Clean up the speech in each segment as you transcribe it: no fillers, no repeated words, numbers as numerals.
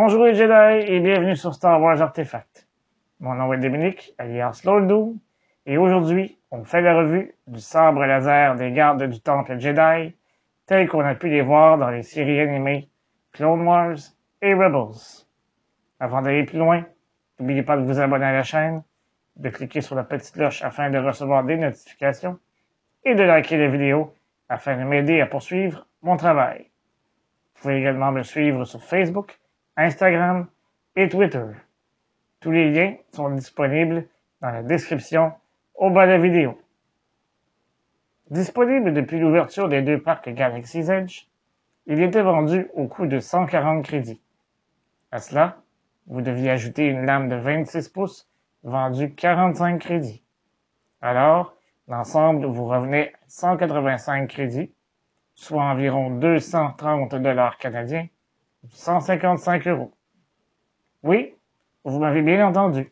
Bonjour les Jedi et bienvenue sur Star Wars Artefact. Mon nom est Dominique, alias Lord Doom, et aujourd'hui, on fait la revue du sabre laser des gardes du Temple Jedi, tel qu'on a pu les voir dans les séries animées Clone Wars et Rebels. Avant d'aller plus loin, n'oubliez pas de vous abonner à la chaîne, de cliquer sur la petite cloche afin de recevoir des notifications, et de liker la vidéo afin de m'aider à poursuivre mon travail. Vous pouvez également me suivre sur Facebook, Instagram et Twitter. Tous les liens sont disponibles dans la description au bas de la vidéo. Disponible depuis l'ouverture des deux parcs Galaxy's Edge, il était vendu au coût de 140 crédits. À cela, vous deviez ajouter une lame de 26 pouces vendue 45 crédits. Alors, l'ensemble vous revenait à 185 crédits, soit environ 230 $ canadiens, 155 €. Oui, vous m'avez bien entendu.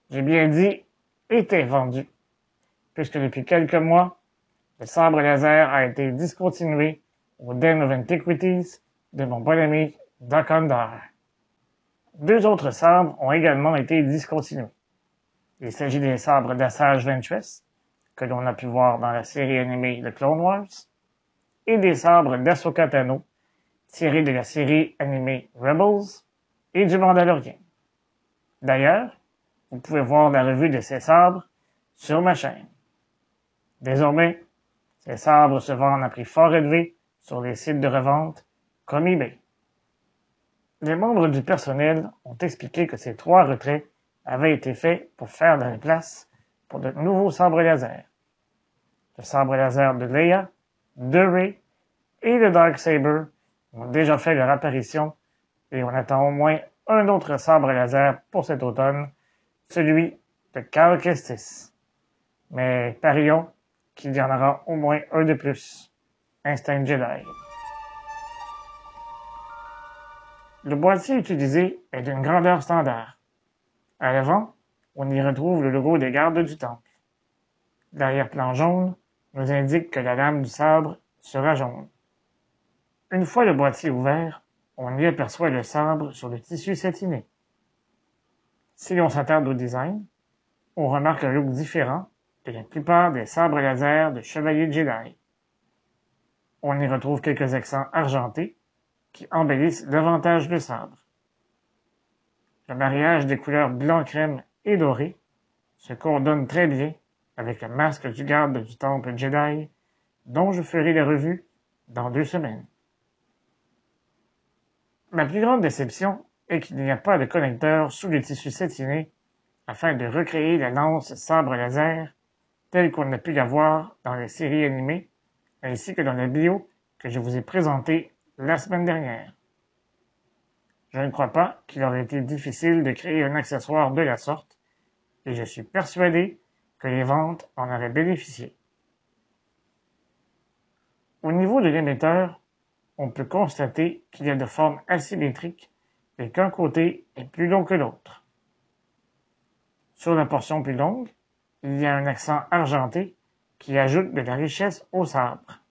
J'ai bien dit « était vendu », puisque depuis quelques mois, le sabre laser a été discontinué au Den of Antiquities de mon bon ami Doc Ondar. Deux autres sabres ont également été discontinués. Il s'agit des sabres d'Assage Ventress, que l'on a pu voir dans la série animée de Clone Wars, et des sabres d'Ahsoka Tano, tirés de la série animée Rebels et du Mandalorian. D'ailleurs, vous pouvez voir la revue de ces sabres sur ma chaîne. Désormais, ces sabres se vendent à prix fort élevé sur les sites de revente comme eBay. Les membres du personnel ont expliqué que ces 3 retraits avaient été faits pour faire de la place pour de nouveaux sabres laser. Le sabre laser de Leia, de Rey et le Darksaber ont déjà fait leur apparition et on attend au moins un autre sabre laser pour cet automne, celui de Cal Kestis. Mais parions qu'il y en aura au moins un de plus. Instinct Jedi. Le boîtier utilisé est d'une grandeur standard. À l'avant, on y retrouve le logo des gardes du temple. L'arrière-plan jaune nous indique que la lame du sabre sera jaune. Une fois le boîtier ouvert, on y aperçoit le sabre sur le tissu satiné. Si l'on s'attarde au design, on remarque un look différent de la plupart des sabres laser de chevaliers Jedi. On y retrouve quelques accents argentés qui embellissent davantage le sabre. Le mariage des couleurs blanc-crème et doré se coordonne très bien avec le masque du garde du temple Jedi, dont je ferai la revue dans 2 semaines. Ma plus grande déception est qu'il n'y a pas de connecteur sous le tissu satiné afin de recréer la lance sabre laser telle qu'on a pu la voir dans les séries animées, ainsi que dans la bio que je vous ai présentée la semaine dernière. Je ne crois pas qu'il aurait été difficile de créer un accessoire de la sorte, et je suis persuadé que les ventes en auraient bénéficié. Au niveau de l'émetteur, on peut constater qu'il y a de forme asymétrique et qu'un côté est plus long que l'autre. Sur la portion plus longue, il y a un accent argenté qui ajoute de la richesse au sabre.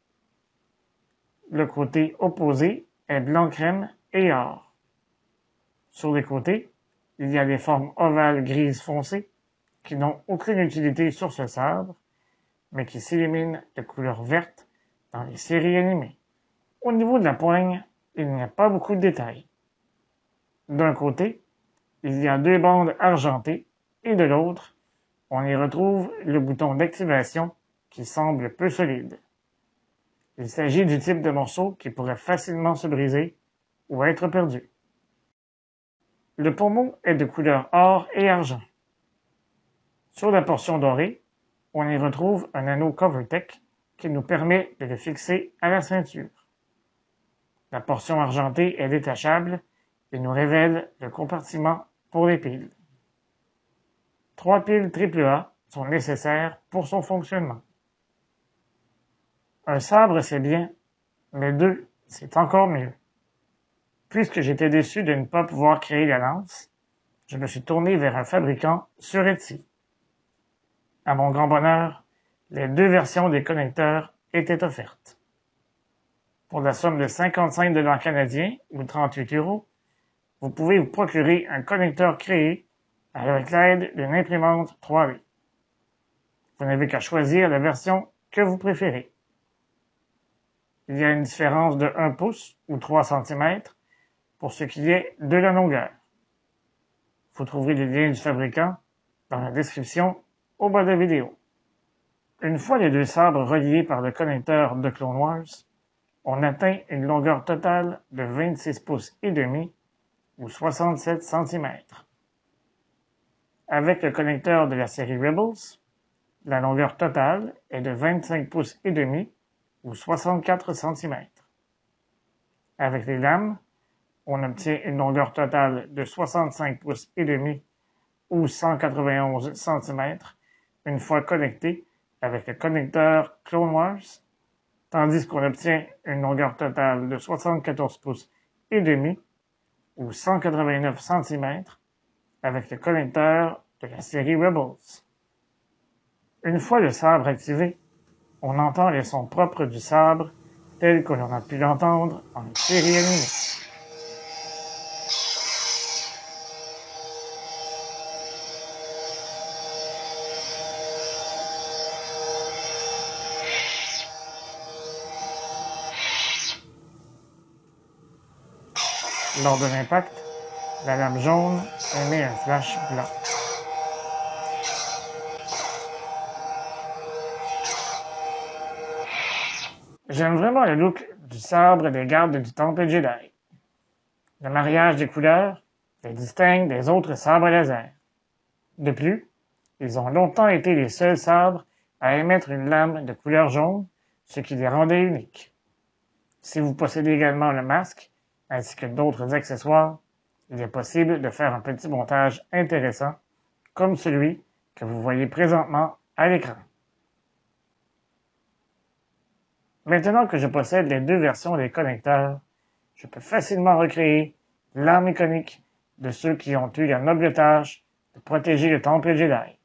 Le côté opposé est blanc crème et or. Sur les côtés, il y a des formes ovales grises foncées qui n'ont aucune utilité sur ce sabre, mais qui s'illuminent de couleur verte dans les séries animées. Au niveau de la poigne, il n'y a pas beaucoup de détails. D'un côté, il y a 2 bandes argentées et de l'autre, on y retrouve le bouton d'activation qui semble peu solide. Il s'agit du type de morceau qui pourrait facilement se briser ou être perdu. Le pommeau est de couleur or et argent. Sur la portion dorée, on y retrouve un anneau CoverTech qui nous permet de le fixer à la ceinture. La portion argentée est détachable et nous révèle le compartiment pour les piles. 3 piles AAA sont nécessaires pour son fonctionnement. Un sabre, c'est bien, mais 2, c'est encore mieux. Puisque j'étais déçu de ne pas pouvoir créer la lance, je me suis tourné vers un fabricant sur Etsy. À mon grand bonheur, les 2 versions des connecteurs étaient offertes. Pour la somme de 55 $ canadiens ou 38 €, vous pouvez vous procurer un connecteur créé avec l'aide d'une imprimante 3D. Vous n'avez qu'à choisir la version que vous préférez. Il y a une différence de 1 pouce ou 3 cm pour ce qui est de la longueur. Vous trouverez les liens du fabricant dans la description au bas de la vidéo. Une fois les deux sabres reliés par le connecteur de Clone Wars, on atteint une longueur totale de 26 pouces et demi ou 67 cm. Avec le connecteur de la série Rebels, la longueur totale est de 25 pouces et demi ou 64 cm. Avec les lames, on obtient une longueur totale de 65 pouces et demi ou 191 cm une fois connecté avec le connecteur Clone Wars, tandis qu'on obtient une longueur totale de 74 pouces et demi ou 189 cm avec le connecteur de la série Rebels. Une fois le sabre activé, on entend les sons propres du sabre tels que l'on a pu l'entendre en série animée. Lors de l'impact, la lame jaune émet un flash blanc. J'aime vraiment le look du sabre des gardes du Temple Jedi. Le mariage des couleurs les distingue des autres sabres laser. De plus, ils ont longtemps été les seuls sabres à émettre une lame de couleur jaune, ce qui les rendait uniques. Si vous possédez également le masque, ainsi que d'autres accessoires, il est possible de faire un petit montage intéressant, comme celui que vous voyez présentement à l'écran. Maintenant que je possède les deux versions des connecteurs, je peux facilement recréer l'arme iconique de ceux qui ont eu la noble tâche de protéger le Temple Jedi.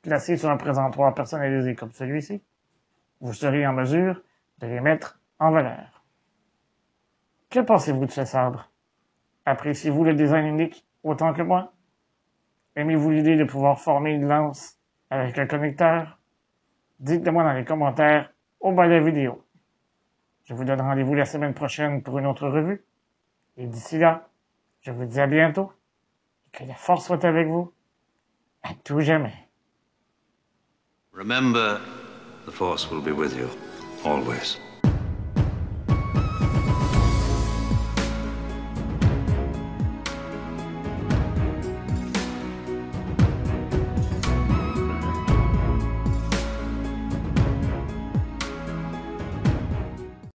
Placé sur un présentoir personnalisé comme celui-ci, vous serez en mesure de les mettre en valeur. Que pensez-vous de ce sabre? Appréciez-vous le design unique autant que moi? Aimez-vous l'idée de pouvoir former une lance avec un connecteur? Dites-le moi dans les commentaires au bas de la vidéo. Je vous donne rendez-vous la semaine prochaine pour une autre revue. Et d'ici là, je vous dis à bientôt et que la force soit avec vous à tout jamais. Remember, the Force will be with you, always.